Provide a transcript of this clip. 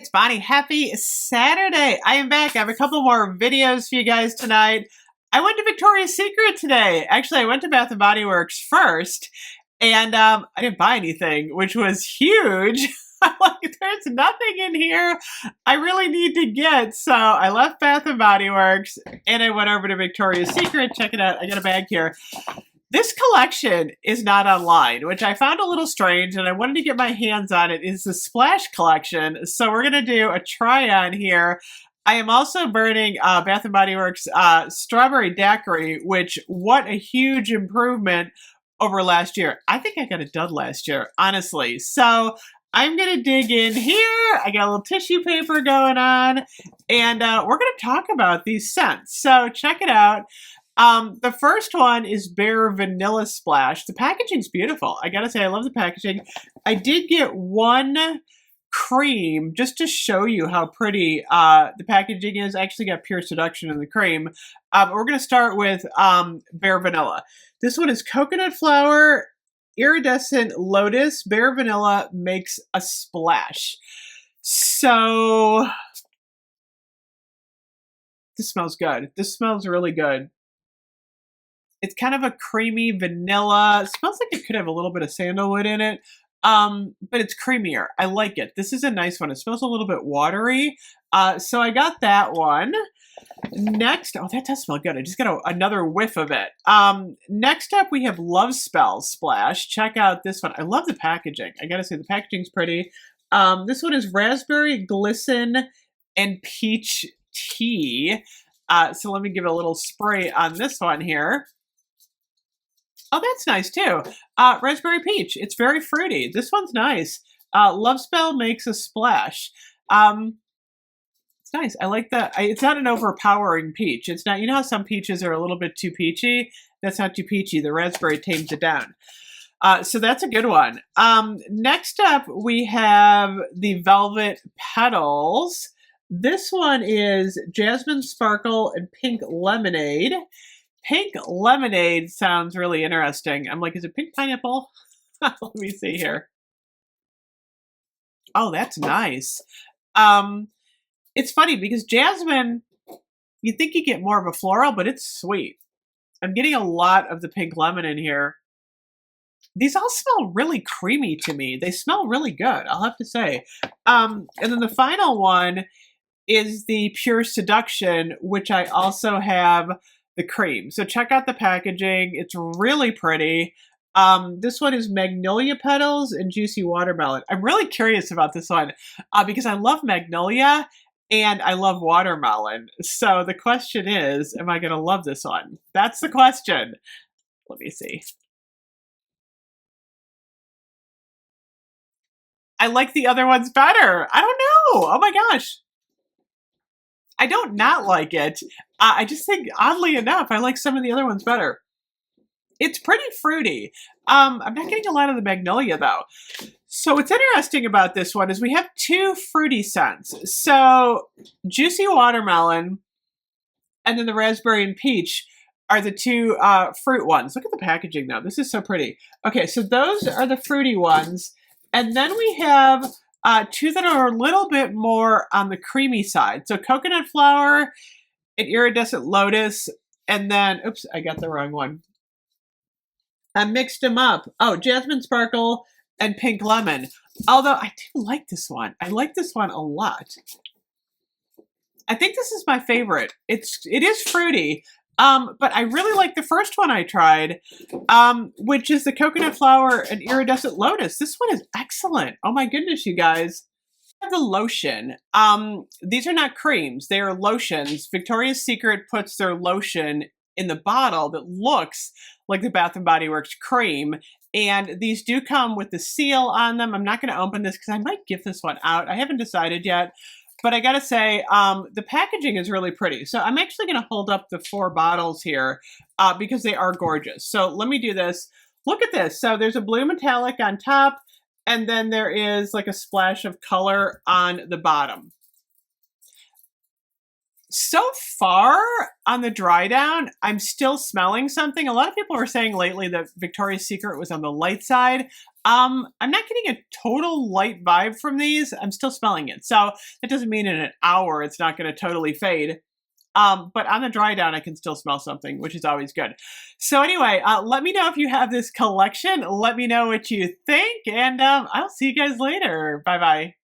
It's Bonnie. Happy Saturday. I am back. I have a couple more videos for you guys tonight. I went to Victoria's Secret today. Actually, I went to Bath & Body Works first, and I didn't buy anything, which was huge. I'm like, there's nothing in here I really need to get. So I left Bath & Body Works, and I went over to Victoria's Secret. Check it out. I got a bag here. This collection is not online, which I found a little strange, and I wanted to get my hands on it. It's the Splash collection, so we're going to do a try-on here. I am also burning Bath & Body Works Strawberry Daiquiri, which, what a huge improvement over last year. I think I got it done last year, honestly. So I'm going to dig in here. I got a little tissue paper going on, and we're going to talk about these scents. So check it out. The first one is Bare Vanilla Splash. The packaging's beautiful. I gotta say, I love the packaging. I did get one cream just to show you how pretty the packaging is. I actually got Pure Seduction in the cream. We're gonna start with Bare Vanilla. This one is coconut flower, iridescent lotus. Bare Vanilla makes a splash. So this smells good. This smells really good. It's kind of a creamy vanilla. It smells like it could have a little bit of sandalwood in it, but it's creamier. I like it. This is a nice one. It smells a little bit watery. So I got that one. Next, oh, that does smell good. I just got another whiff of it. Next up, we have Love Spell Splash. Check out this one. I love the packaging. I gotta say, the packaging's pretty. This one is Raspberry Glisten and Peach Tea. So let me give it a little spray on this one here. Oh, that's nice too. Raspberry Peach. It's very fruity. This one's nice. Love Spell makes a splash. It's nice. I like that. It's not an overpowering peach. It's not, you know how some peaches are a little bit too peachy? That's not too peachy. The raspberry tames it down. So that's a good one. Next up, we have the Velvet Petals. This one is Jasmine Sparkle and Pink Lemonade. Pink Lemonade sounds really interesting. I'm like, is it pink pineapple? Let me see here. Oh, that's nice. It's funny because jasmine, you think you get more of a floral, but it's sweet. I'm getting a lot of the pink lemon in here. These all smell really creamy to me. They smell really good, I'll have to say. And then the final one is the Pure Seduction, which I also have the cream. So check out the packaging. It's really pretty. This one is Magnolia Petals and Juicy Watermelon. I'm really curious about this one because I love Magnolia and I love watermelon. So the question is, am I going to love this one? That's the question. Let me see. I like the other ones better. I don't know. Oh my gosh. I don't not like it. I just think, oddly enough, I like some of the other ones better. It's pretty fruity. I'm not getting a lot of the magnolia, though. So what's interesting about this one is we have two fruity scents. So Juicy Watermelon and then the Raspberry and Peach are the two fruit ones. Look at the packaging, though. This is so pretty. Okay, so those are the fruity ones. And then we have two that are a little bit more on the creamy side. So coconut flower and iridescent lotus. And then, oops, I got the wrong one. I mixed them up. Oh, Jasmine Sparkle and Pink Lemon. Although I do like this one. I like this one a lot. I think this is my favorite. It is fruity. But I really like the first one I tried, which is the coconut flower and iridescent lotus. This one is excellent. Oh my goodness, you guys. I have the lotion. These are not creams. They are lotions. Victoria's Secret puts their lotion in the bottle that looks like the Bath & Body Works cream. And these do come with the seal on them. I'm not going to open this because I might give this one out. I haven't decided yet. But I gotta say, the packaging is really pretty. So I'm actually gonna hold up the 4 bottles here because they are gorgeous. So let me do this. Look at this. So there's a blue metallic on top, and then there is like a splash of color on the bottom. So far on the dry down, I'm still smelling something. A lot of people were saying lately that Victoria's Secret was on the light side. I'm not getting a total light vibe from these. I'm still smelling it. So that doesn't mean in an hour it's not going to totally fade. But on the dry down, I can still smell something, which is always good. So anyway, let me know if you have this collection. Let me know what you think, and I'll see you guys later. Bye-bye.